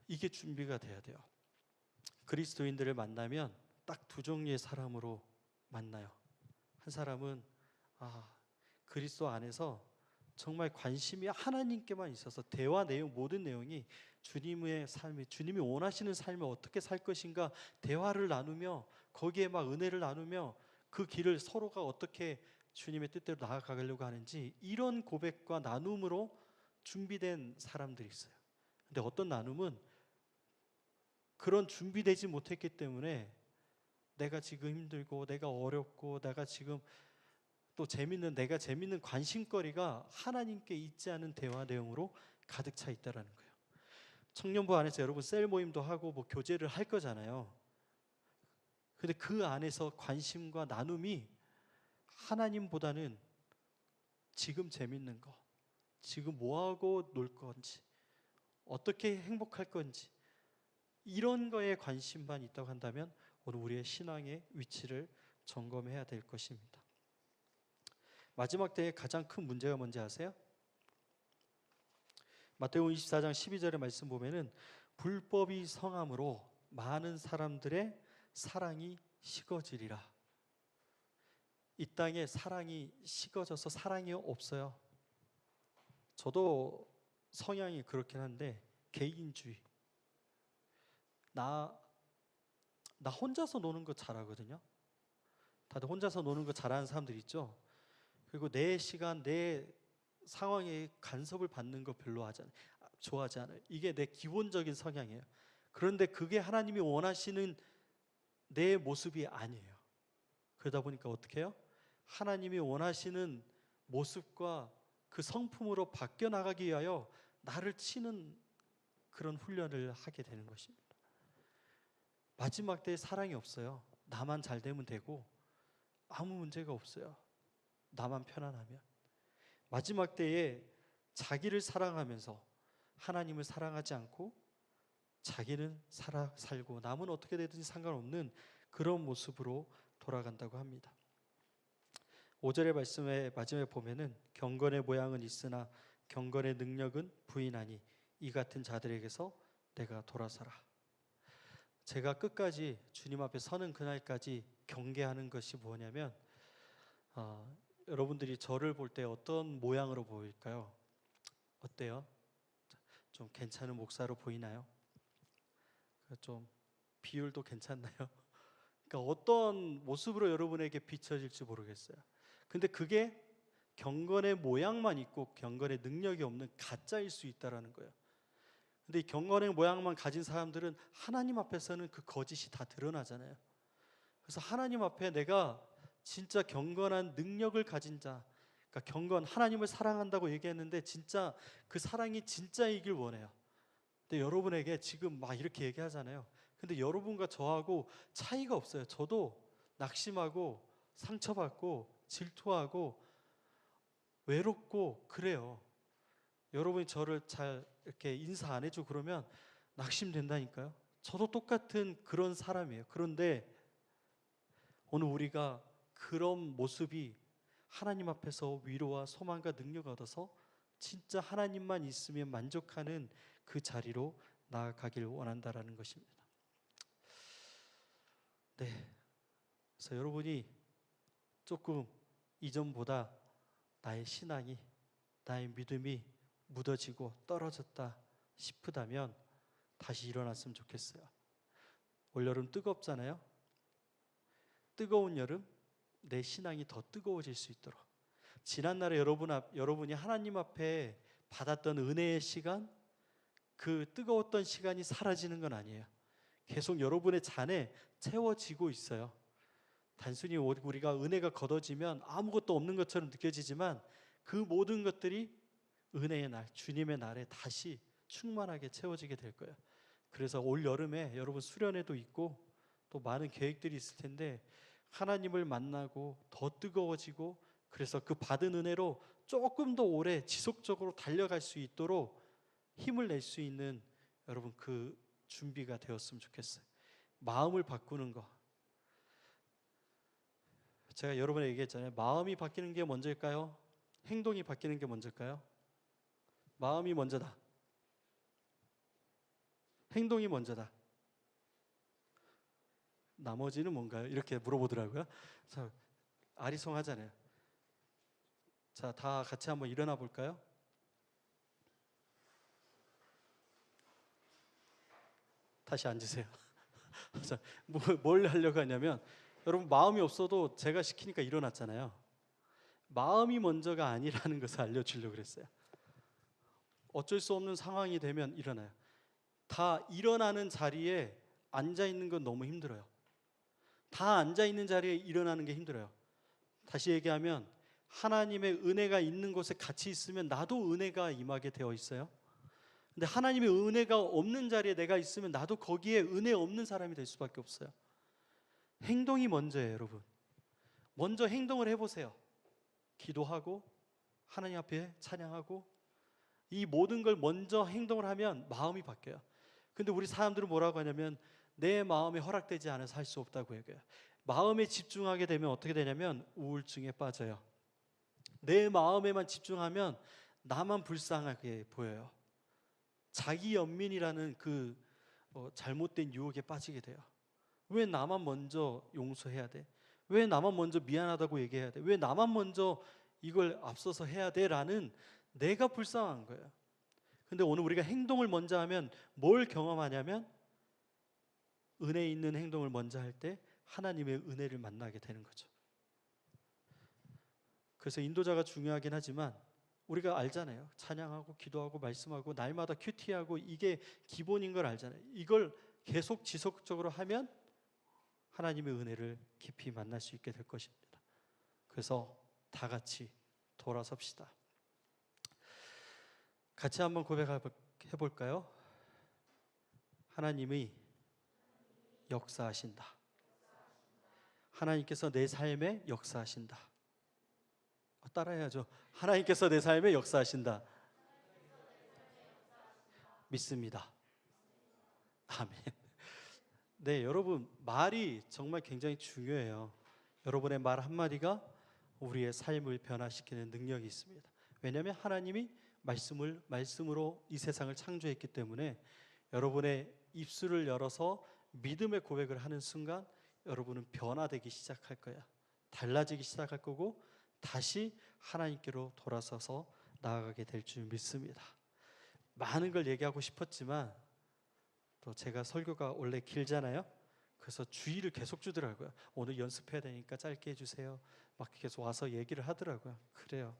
이게 준비가 돼야 돼요. 그리스도인들을 만나면 딱 두 종류의 사람으로 만나요. 한 사람은 그리스도 안에서 정말 관심이 하나님께만 있어서 대화 내용, 모든 내용이 주님의 삶이, 주님이 원하시는 삶을 어떻게 살 것인가 대화를 나누며 거기에 막 은혜를 나누며 그 길을 서로가 어떻게 주님의 뜻대로 나아가려고 하는지, 이런 고백과 나눔으로 준비된 사람들이 있어요. 근데 어떤 나눔은 그런 준비되지 못했기 때문에 내가 지금 힘들고 내가 어렵고 내가 지금 또 내가 재밌는 관심거리가 하나님께 있지 않은 대화 내용으로 가득 차 있다라는 거예요. 청년부 안에서 여러분 셀 모임도 하고 교제를 할 거잖아요. 근데 그 안에서 관심과 나눔이 하나님보다는 지금 재밌는 거, 지금 뭐하고 놀 건지, 어떻게 행복할 건지, 이런 거에 관심만 있다고 한다면 오늘 우리의 신앙의 위치를 점검해야 될 것입니다. 마지막 때의 가장 큰 문제가 뭔지 아세요? 마태복음 24장 12절의 말씀 보면은 불법이 성함으로 많은 사람들의 사랑이 식어지리라. 이 땅에 사랑이 식어져서 사랑이 없어요. 저도 성향이 그렇긴 한데 개인주의. 나 혼자서 노는 거 잘하거든요. 다들 혼자서 노는 거 잘하는 사람들 있죠. 그리고 내 시간, 내 상황에 간섭을 받는 거 별로 좋아하지 않아요. 이게 내 기본적인 성향이에요. 그런데 그게 하나님이 원하시는 내 모습이 아니에요. 그러다 보니까 어떻게 해요? 하나님이 원하시는 모습과 그 성품으로 바뀌어 나가기 위하여 나를 치는 그런 훈련을 하게 되는 것입니다. 마지막 때에 사랑이 없어요. 나만 잘 되면 되고 아무 문제가 없어요. 나만 편안하면. 마지막 때에 자기를 사랑하면서 하나님을 사랑하지 않고 자기는 살고 남은 어떻게 되든지 상관없는 그런 모습으로 돌아간다고 합니다. 5절의 말씀의 마지막에 보면은 경건의 모양은 있으나 경건의 능력은 부인하니 이 같은 자들에게서 내가 돌아서라. 제가 끝까지 주님 앞에 서는 그날까지 경계하는 것이 뭐냐면, 여러분들이 저를 볼 때 어떤 모양으로 보일까요? 어때요? 좀 괜찮은 목사로 보이나요? 좀 비율도 괜찮나요? 그러니까 어떤 모습으로 여러분에게 비춰질지 모르겠어요. 근데 그게 경건의 모양만 있고 경건의 능력이 없는 가짜일 수 있다라는 거예요. 근데 이 경건의 모양만 가진 사람들은 하나님 앞에서는 그 거짓이 다 드러나잖아요. 그래서 하나님 앞에 내가 진짜 경건한 능력을 가진 자, 그러니까 하나님을 사랑한다고 얘기했는데 진짜 그 사랑이 진짜이길 원해요. 근데 여러분에게 지금 막 이렇게 얘기하잖아요. 근데 여러분과 저하고 차이가 없어요. 저도 낙심하고 상처받고 질투하고 외롭고 그래요. 여러분이 저를 잘 이렇게 인사 안 해주고 그러면 낙심된다니까요. 저도 똑같은 그런 사람이에요. 그런데 오늘 우리가 그런 모습이 하나님 앞에서 위로와 소망과 능력을 얻어서 진짜 하나님만 있으면 만족하는 그 자리로 나아가길 원한다라는 것입니다. 네, 그래서 여러분이 조금 이전보다 나의 신앙이, 나의 믿음이 무뎌지고 떨어졌다 싶다면 다시 일어났으면 좋겠어요. 올여름 뜨겁잖아요. 뜨거운 여름, 내 신앙이 더 뜨거워질 수 있도록 지난날에 여러분이 하나님 앞에 받았던 은혜의 시간, 그 뜨거웠던 시간이 사라지는 건 아니에요. 계속 여러분의 잔에 채워지고 있어요. 단순히 우리가 은혜가 걷어지면 아무것도 없는 것처럼 느껴지지만 그 모든 것들이 은혜의 날, 주님의 날에 다시 충만하게 채워지게 될 거예요. 그래서 올 여름에 여러분 수련회도 있고 또 많은 계획들이 있을 텐데 하나님을 만나고 더 뜨거워지고 그래서 그 받은 은혜로 조금 더 오래 지속적으로 달려갈 수 있도록 힘을 낼 수 있는 여러분 그 준비가 되었으면 좋겠어요. 마음을 바꾸는 거. 제가 여러분에게 얘기했잖아요. 마음이 바뀌는 게 먼저일까요? 행동이 바뀌는 게 먼저일까요? 마음이 먼저다. 행동이 먼저다. 나머지는 뭔가요? 이렇게 물어보더라고요. 그래서 아리송하잖아요. 자, 다 같이 한번 일어나 볼까요? 다시 앉으세요. 자, 뭘 하려고 하냐면 여러분 마음이 없어도 제가 시키니까 일어났잖아요. 마음이 먼저가 아니라는 것을 알려주려고 그랬어요. 어쩔 수 없는 상황이 되면 일어나요. 다 일어나는 자리에 앉아있는 건 너무 힘들어요. 다 앉아있는 자리에 일어나는 게 힘들어요. 다시 얘기하면 하나님의 은혜가 있는 곳에 같이 있으면 나도 은혜가 임하게 되어 있어요. 근데 하나님의 은혜가 없는 자리에 내가 있으면 나도 거기에 은혜 없는 사람이 될 수밖에 없어요. 행동이 먼저예요, 여러분. 먼저 행동을 해보세요. 기도하고 하나님 앞에 찬양하고 이 모든 걸 먼저 행동을 하면 마음이 바뀌어요. 근데 우리 사람들은 뭐라고 하냐면 내 마음에 허락되지 않아서 할 수 없다고 얘기해요. 마음에 집중하게 되면 어떻게 되냐면 우울증에 빠져요. 내 마음에만 집중하면 나만 불쌍하게 보여요. 자기 연민이라는 그 잘못된 유혹에 빠지게 돼요. 왜 나만 먼저 용서해야 돼? 왜 나만 먼저 미안하다고 얘기해야 돼? 왜 나만 먼저 이걸 앞서서 해야 돼? 라는 내가 불쌍한 거예요. 근데 오늘 우리가 행동을 먼저 하면 뭘 경험하냐면 은혜 있는 행동을 먼저 할 때 하나님의 은혜를 만나게 되는 거죠. 그래서 인도자가 중요하긴 하지만 우리가 알잖아요. 찬양하고 기도하고 말씀하고 날마다 큐티하고 이게 기본인 걸 알잖아요. 이걸 계속 지속적으로 하면 하나님의 은혜를 깊이 만날 수 있게 될 것입니다. 그래서 다 같이 돌아섭시다. 같이 한번 고백해 볼까요? 하나님이 역사하신다. 하나님께서 내 삶에 역사하신다. 따라해야죠. 하나님께서 내 삶에 역사하신다. 믿습니다. 아멘. 네, 여러분 말이 정말 굉장히 중요해요. 여러분의 말 한마디가 우리의 삶을 변화시키는 능력이 있습니다. 왜냐하면 하나님이 말씀으로 이 세상을 창조했기 때문에 여러분의 입술을 열어서 믿음의 고백을 하는 순간 여러분은 변화되기 시작할 거야. 달라지기 시작할 거고 다시 하나님께로 돌아서서 나아가게 될 줄 믿습니다. 많은 걸 얘기하고 싶었지만 또 제가 설교가 원래 길잖아요. 그래서 주의를 계속 주더라고요. 오늘 연습해야 되니까 짧게 해주세요. 막 계속 와서 얘기를 하더라고요. 그래요.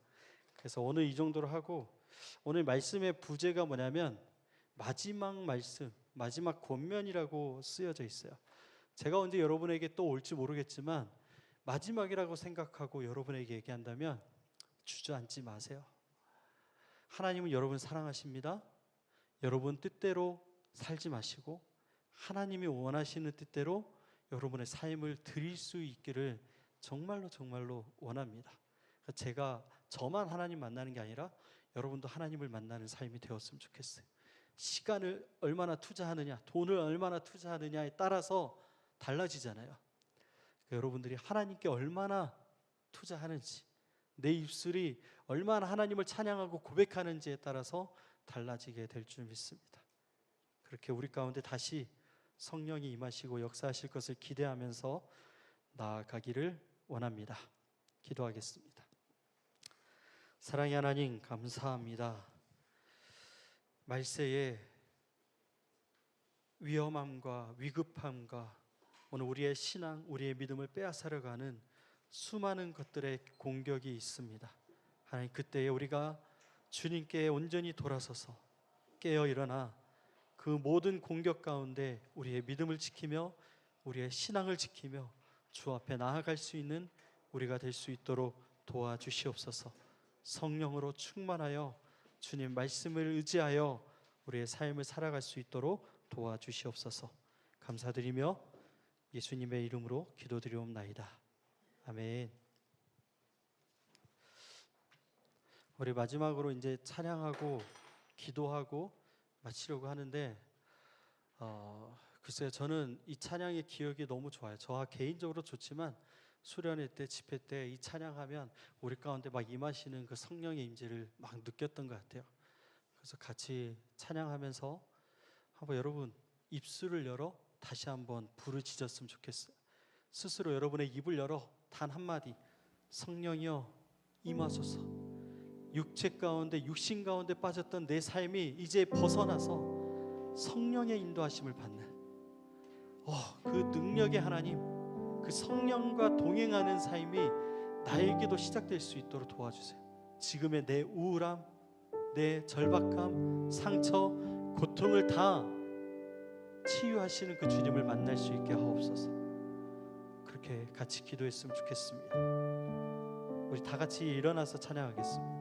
그래서 오늘 이 정도로 하고 오늘 말씀의 부제가 뭐냐면 마지막 말씀, 마지막 권면이라고 쓰여져 있어요. 제가 언제 여러분에게 또 올지 모르겠지만 마지막이라고 생각하고 여러분에게 얘기한다면 주저앉지 마세요. 하나님은 여러분 사랑하십니다. 여러분 뜻대로 살지 마시고 하나님이 원하시는 뜻대로 여러분의 삶을 드릴 수 있기를 정말로 정말로 원합니다. 제가 저만 하나님 만나는 게 아니라 여러분도 하나님을 만나는 삶이 되었으면 좋겠어요. 시간을 얼마나 투자하느냐, 돈을 얼마나 투자하느냐에 따라서 달라지잖아요. 여러분들이 하나님께 얼마나 투자하는지, 내 입술이 얼마나 하나님을 찬양하고 고백하는지에 따라서 달라지게 될 줄 믿습니다. 그렇게 우리 가운데 다시 성령이 임하시고 역사하실 것을 기대하면서 나아가기를 원합니다. 기도하겠습니다. 사랑의 하나님, 감사합니다. 말세에 위험함과 위급함과 오늘 우리의 신앙, 우리의 믿음을 빼앗아려가는 수많은 것들의 공격이 있습니다. 하나님, 그때에 우리가 주님께 온전히 돌아서서 깨어 일어나 그 모든 공격 가운데 우리의 믿음을 지키며 우리의 신앙을 지키며 주 앞에 나아갈 수 있는 우리가 될 수 있도록 도와주시옵소서. 성령으로 충만하여 주님 말씀을 의지하여 우리의 삶을 살아갈 수 있도록 도와주시옵소서. 감사드리며 예수님의 이름으로 기도드리옵나이다. 아멘. 우리 마지막으로 이제 찬양하고 기도하고 마치려고 하는데 글쎄요, 저는 이 찬양의 기억이 너무 좋아요. 저와 개인적으로 좋지만 수련회 때, 집회 때 이 찬양하면 우리 가운데 막 임하시는 그 성령의 임재를 막 느꼈던 것 같아요. 그래서 같이 찬양하면서 한번 여러분 입술을 열어 다시 한번 부르짖었으면 좋겠어요. 스스로 여러분의 입을 열어 단 한마디, 성령이여 임하소서. 육체 가운데, 육신 가운데 빠졌던 내 삶이 이제 벗어나서 성령의 인도하심을 받는 그 능력의 하나님, 그 성령과 동행하는 삶이 나에게도 시작될 수 있도록 도와주세요. 지금의 내 우울함, 내 절박함, 상처, 고통을 다 치유하시는 그 주님을 만날 수 있게 하옵소서. 그렇게 같이 기도했으면 좋겠습니다. 우리 다 같이 일어나서 찬양하겠습니다.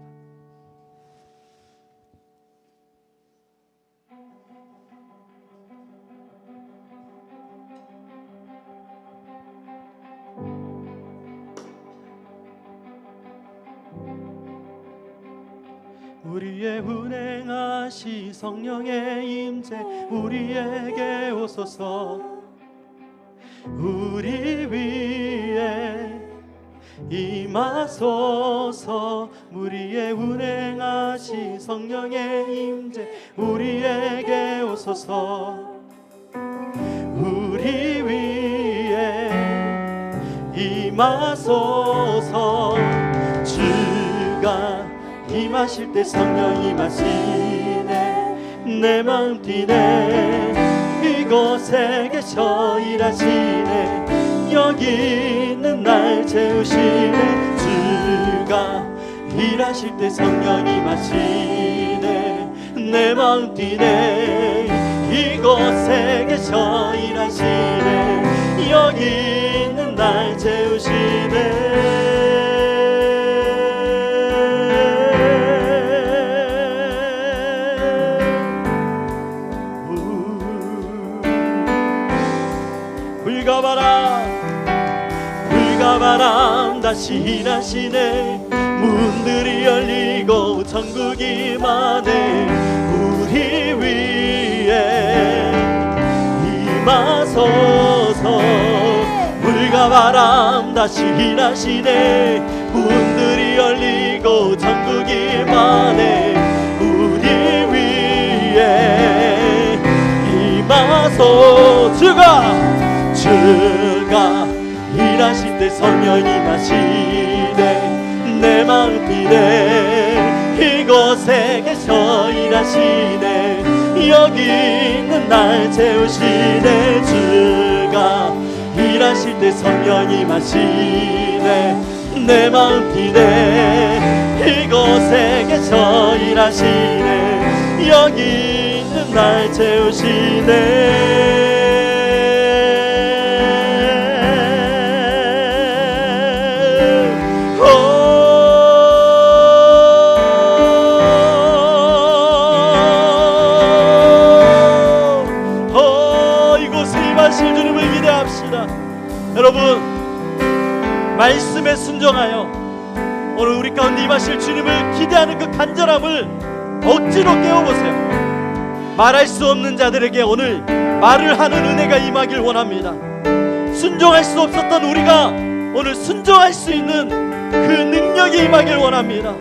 우리의 운행하시 성령의 임재 우리에게 오소서. 우리 위에 임하소서. 우리의 운행하시 성령의 임재 우리에게 오소서. 우리 위에 임하소서. 주가 임하실 때 성령 임하시네. 내 마음 뛰네. 이곳에 계셔 일하시네. 여기 있는 날 채우시네. 주가 일하실 때 성령 임하시네. 내 마음 뛰네. 이곳에 계셔 일하시네. 여기 있는 날 채우시네. 불가바람 다시 일하시네. 문들이 열리고 천국이 임하네. 우리 위에 임하소서. 불가바람 다시 일하시네. 문들이 열리고 천국이 임하네. 우리 위에 임하소서. 주가 일하실 때 성령 임하시네. 내 마음 뛰네. 이곳에 계셔 일하시네. 여기 있는 날 채우시네. 주가 일하실 때 성령 임하시네. 내 마음 뛰네. 이곳에 계셔 일하시네. 여기 있는 날 채우시네. 우리 가운데 임하실 주님을 기대하는 그 간절함을 억지로 깨워보세요. 말할 수 없는 자들에게 오늘 말을 하는 은혜가 임하길 원합니다. 순종할 수 없었던 우리가 오늘 순종할 수 있는 그 능력이 임하길 원합니다.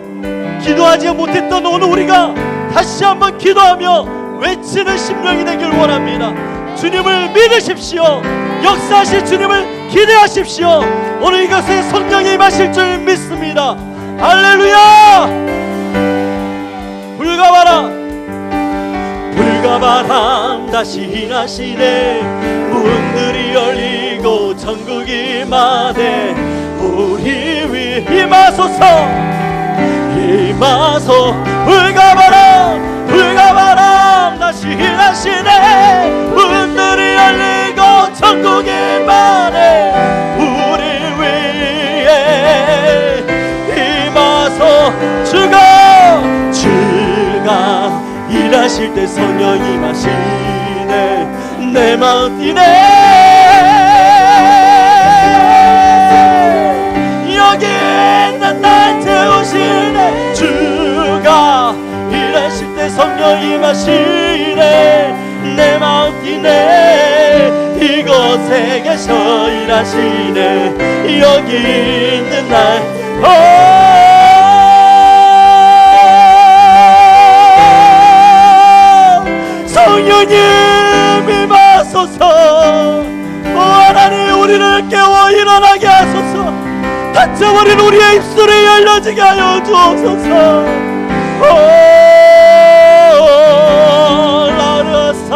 기도하지 못했던 오늘 우리가 다시 한번 기도하며 외치는 심령이 되길 원합니다. 주님을 믿으십시오. 역사하실 주님을 기대하십시오. 오늘 이것에 성령이 임하실 줄 믿습니다. 할렐루야. 불과 바람 다시 임하시네. 문들이 열리고 천국이 임하네. 우리 위 임하소서 임하소. 불과 바람 다시 임하시네. 문들이 열리고 천국이 임하네. 우리 위에 임하소. 주가 일하실 때 성령이 임하시네. 내 마음 뛰네. 여기 있는 날 태우시네. 주가 일하실 때 성령이 임하시네. 내 마음 뛰네. 이곳에 계셔 일하시네. 여기 있는 날 성령님 임하소서. 하나님 우리를 깨워 일어나게 하소서. 닫혀버린 우리의 입술이 열려지게 하여 주옵소서.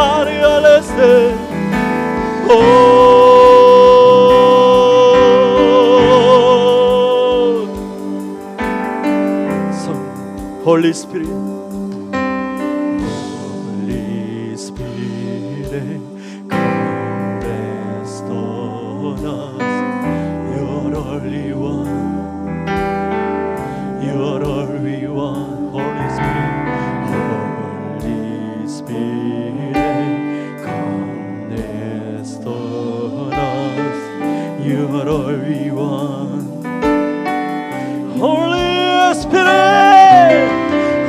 라르사리아레세 Holy Spirit, Holy Spirit, come rest on us. You're all we want. You're all we want. Holy Spirit, Holy Spirit, come rest on us. You're all we want. Holy Spirit,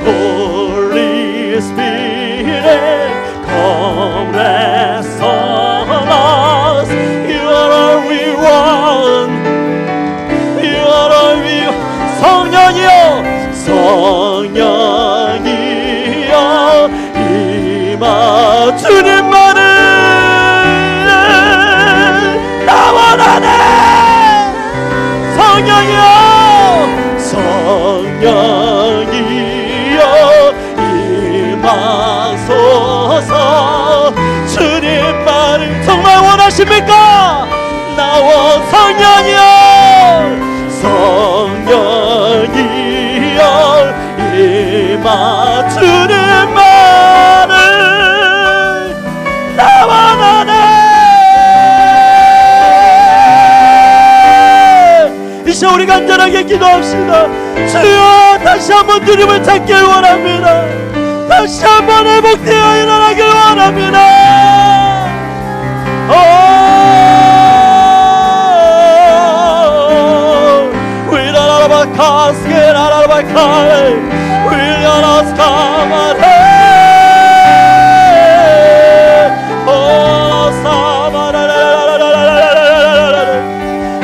Holy Spirit, come rest on us. You are all we want. You are all we want. 성령이여, 성령이여, 임하. 주님만을 나 원하네. 성령이여, 성령이여, 임하소서. 주님만을 정말 원하십니까? 나와 성령이여, 성령이여, 임하. 주님만을 나 원하네. 이제 우리 간절하게 기도합시다. 주여, 다시 한번 주님을 찾길 원합니다. 다시 한번 회복되어 일어나길 원합니다.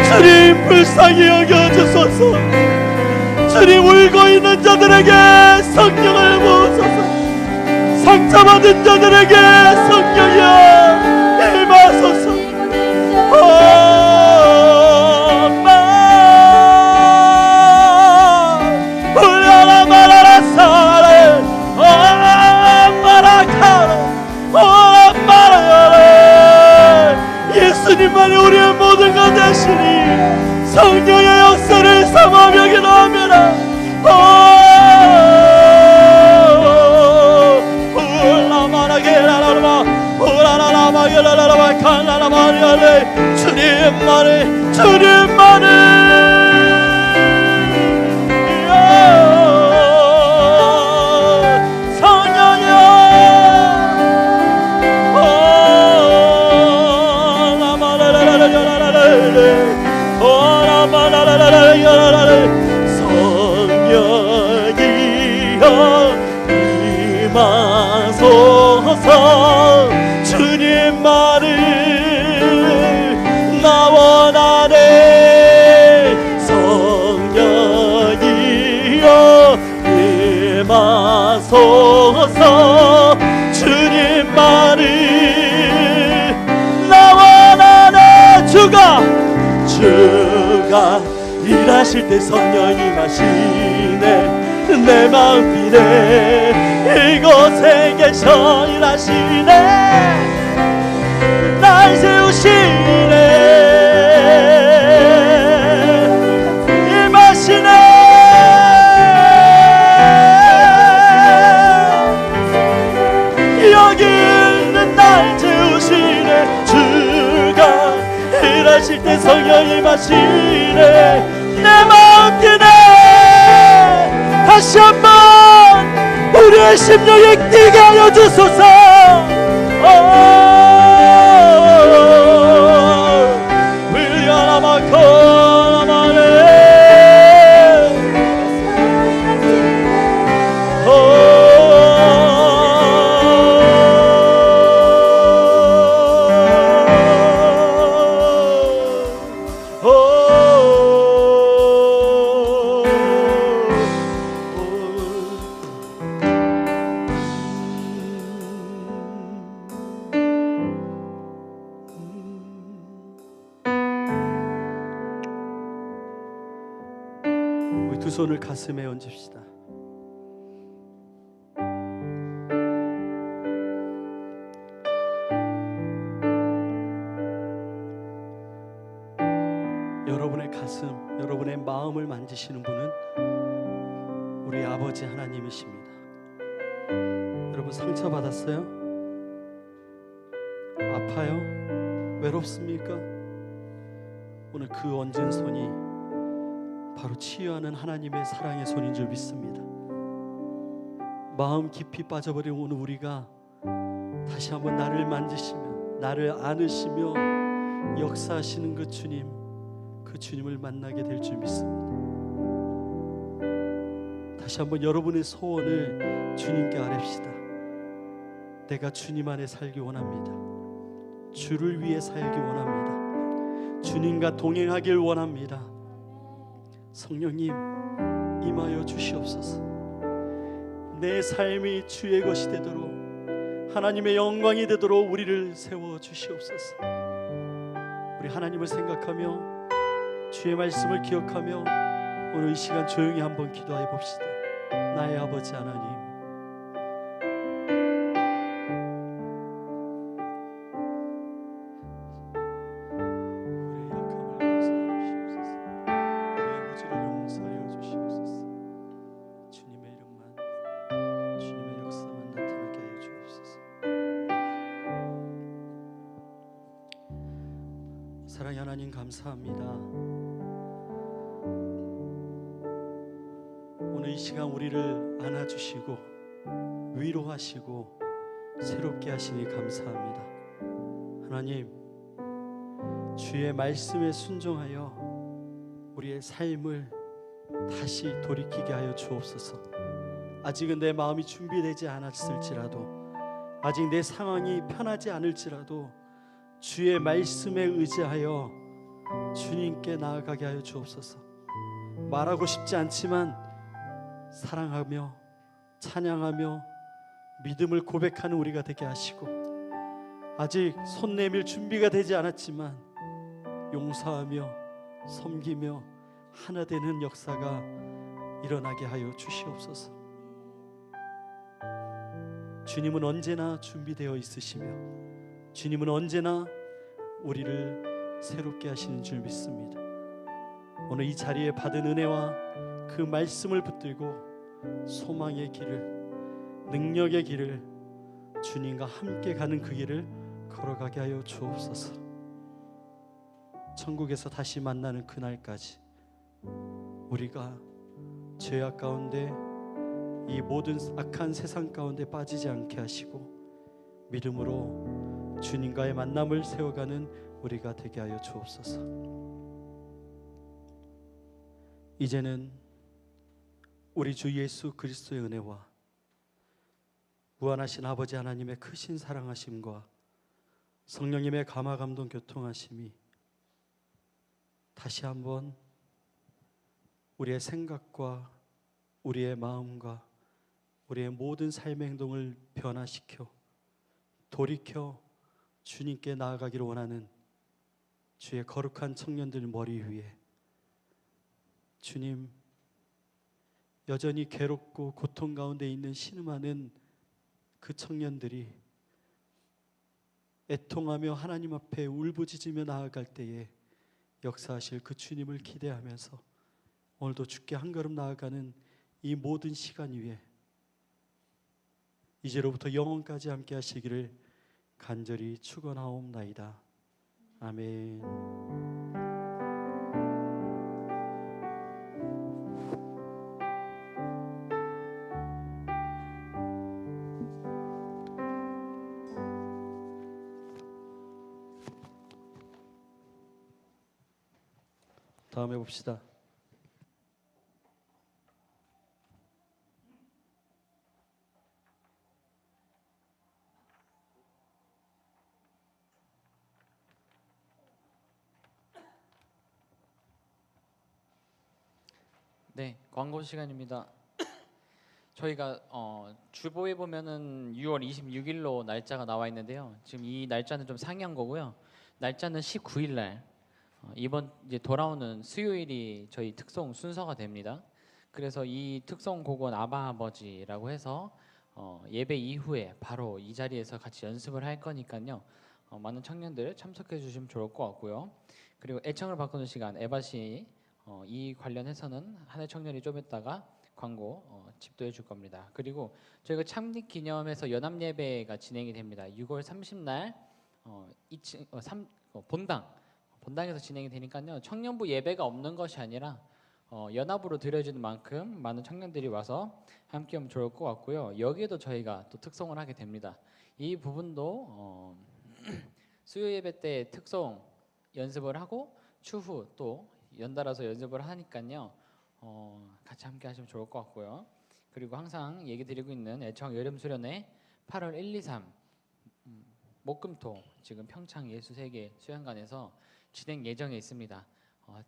주님 불쌍히 여겨주소서. 주님 울고 있는 자들에게 성령을 부으소서. 상처받은 자들에게 성령이여 임하소서. 예수님만이 우리의 모든 것 되시니 성령의 역사를 삼아며 기도합니다. 주님 삼아소서. 주님만을 나와 나는 주가 일하실 때 성령이 임하시네. 내 마음 비네 이곳에 계셔 일하시네. 날 세우시네. 임하시네. 여기 있는 날 세우시네. 주가 일하실 때 성령이 임하시네. 내 마음 뛰네. 다시 한번 우리의 심령에 뛰게 하여 주소서. 우리 두 손을 가슴에 얹읍시다. 여러분의 가슴, 여러분의 마음을 만지시는 분은 우리 아버지 하나님이십니다. 여러분 상처받았어요? 아파요? 외롭습니까? 오늘 그 얹은 손이 바로 치유하는 하나님의 사랑의 손인 줄 믿습니다. 마음 깊이 빠져버린 오늘 우리가 다시 한번 나를 만지시며 나를 안으시며 역사하시는 그 주님, 그 주님을 만나게 될 줄 믿습니다. 다시 한번 여러분의 소원을 주님께 아뢰시다. 내가 주님 안에 살기 원합니다. 주를 위해 살기 원합니다. 주님과 동행하길 원합니다. 성령님 임하여 주시옵소서. 내 삶이 주의 것이 되도록, 하나님의 영광이 되도록 우리를 세워 주시옵소서. 우리 하나님을 생각하며 주의 말씀을 기억하며 오늘 이 시간 조용히 한번 기도해 봅시다. 나의 아버지 하나님, 사랑의 하나님 감사합니다. 오늘 이 시간 우리를 안아주시고 위로하시고 새롭게 하시니 감사합니다. 하나님, 주의 말씀에 순종하여 우리의 삶을 다시 돌이키게 하여 주옵소서. 아직은 내 마음이 준비되지 않았을지라도, 아직 내 상황이 편하지 않을지라도 주의 말씀에 의지하여 주님께 나아가게 하여 주옵소서. 말하고 싶지 않지만 사랑하며 찬양하며 믿음을 고백하는 우리가 되게 하시고, 아직 손 내밀 준비가 되지 않았지만 용서하며 섬기며 하나 되는 역사가 일어나게 하여 주시옵소서. 주님은 언제나 준비되어 있으시며 주님은 언제나 우리를 새롭게 하시는 줄 믿습니다. 오늘 이 자리에 받은 은혜와 그 말씀을 붙들고 소망의 길을, 능력의 길을, 주님과 함께 가는 그 길을 걸어가게 하여 주옵소서. 천국에서 다시 만나는 그날까지 우리가 죄악 가운데, 이 모든 악한 세상 가운데 빠지지 않게 하시고 믿음으로 주님과의 만남을 세워가는 우리가 되게 하여 주옵소서. 이제는 우리 주 예수 그리스도의 은혜와 무한하신 아버지 하나님의 크신 사랑하심과 성령님의 감화감동 교통하심이 다시 한번 우리의 생각과 우리의 마음과 우리의 모든 삶의 행동을 변화시켜 돌이켜 주님께 나아가기를 원하는 주의 거룩한 청년들 머리 위에 주님, 여전히 괴롭고 고통 가운데 있는 신음하는 그 청년들이 애통하며 하나님 앞에 울부짖으며 나아갈 때에 역사하실 그 주님을 기대하면서 오늘도 주께 한 걸음 나아가는 이 모든 시간 위에 이제로부터 영원까지 함께 하시기를 간절히 축원하옵나이다. 아멘. 다음에 봅시다. 네, 광고 시간입니다. 저희가 주보에 보면은 6월 26일로 날짜가 나와 있는데요. 지금 이 날짜는 좀 상이한 거고요. 날짜는 19일 날 이번 이제 돌아오는 수요일이 저희 특송 순서가 됩니다. 그래서 이 특송 곡은 아바 아버지라고 해서 예배 이후에 바로 이 자리에서 같이 연습을 할 거니까요. 많은 청년들 참석해 주시면 좋을 것 같고요. 그리고 애청을 바꾸는 시간 에바시 이 관련해서는 한해 청년이 좀 있다가 광고 집도해 줄 겁니다. 그리고 저희가 창립 기념해서 연합 예배가 진행이 됩니다. 6월 30날 2층 본당에서 진행이 되니까요. 청년부 예배가 없는 것이 아니라 연합으로 드려지는 만큼 많은 청년들이 와서 함께하면 좋을 것 같고요. 여기에도 저희가 또 특송을 하게 됩니다. 이 부분도 수요 예배 때 특송 연습을 하고 추후 또 연달아서 연습을 하니까요. 같이 함께 하시면 좋을 것 같고요. 그리고 항상 얘기 드리고 있는 애청 여름 수련회 8월 1, 2, 3 목금토 지금 평창 예수세계 수양관에서 진행 예정에 있습니다.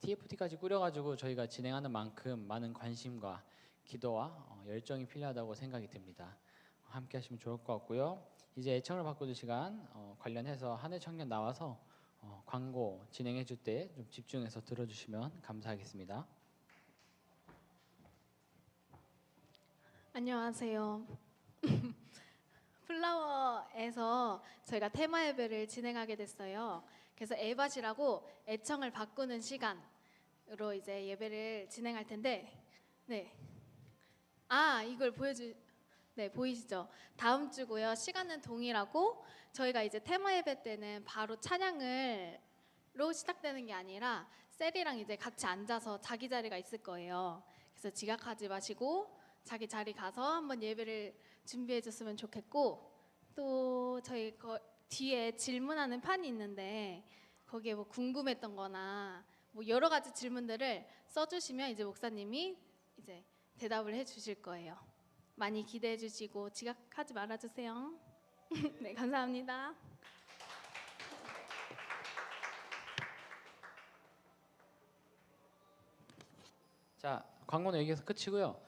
TFT까지 꾸려가지고 저희가 진행하는 만큼 많은 관심과 기도와 열정이 필요하다고 생각이 듭니다. 함께 하시면 좋을 것 같고요. 이제 애청을 바꾸는 시간 관련해서 한해 청년 나와서 광고 진행해 줄 때 좀 집중해서 들어주시면 감사하겠습니다. 안녕하세요. 플라워에서 저희가 테마 예배를 진행하게 됐어요. 그래서 에바시라고 애청을 바꾸는 시간으로 이제 예배를 진행할 텐데, 네, 이걸 네, 보이시죠? 다음 주고요. 시간은 동일하고 저희가 이제 테마 예배 때는 바로 찬양으로 시작되는 게 아니라 셀이랑 이제 같이 앉아서 자기 자리가 있을 거예요. 그래서 지각하지 마시고 자기 자리 가서 한번 예배를 준비해 줬으면 좋겠고, 또 저희 뒤에 질문하는 판이 있는데 거기에 뭐 궁금했던 거나 뭐 여러 가지 질문들을 써주시면 이제 목사님이 이제 대답을 해 주실 거예요. 많이 기대해 주시고 지각하지 말아 주세요. 네, 감사합니다. 자, 광고는 여기서 끝이고요.